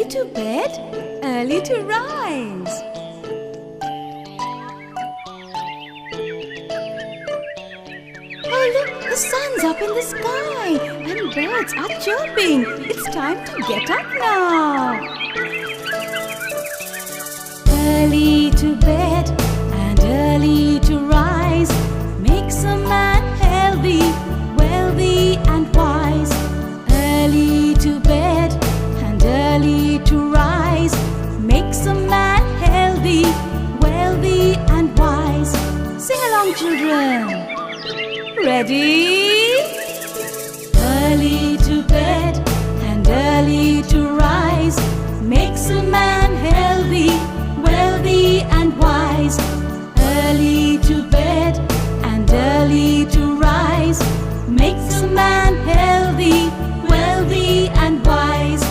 Early to bed, early to rise. Oh look, the sun's up in the sky and birds are chirping. It's time to get up now. Early to bed and early to rise makes a man healthy, wealthy and wise. Early to bed and early to rise makes a man healthy, wealthy and wise. Sing along, children. Ready? Early to bed and early to rise makes a man healthy, wealthy and wise. Early to bed and early to rise makes a man healthy, wealthy and wise.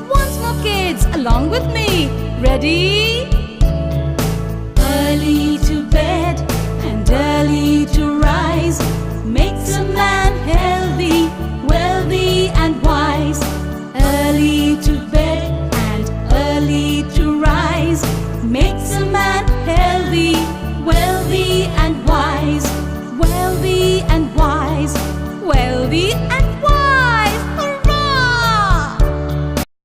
Once more, kids, along with me. Ready? Early to bed and early to rise makes a man healthy, wealthy and wise. Early to bed and early to rise makes a man healthy, wealthy and wise. Wealthy and wise, wealthy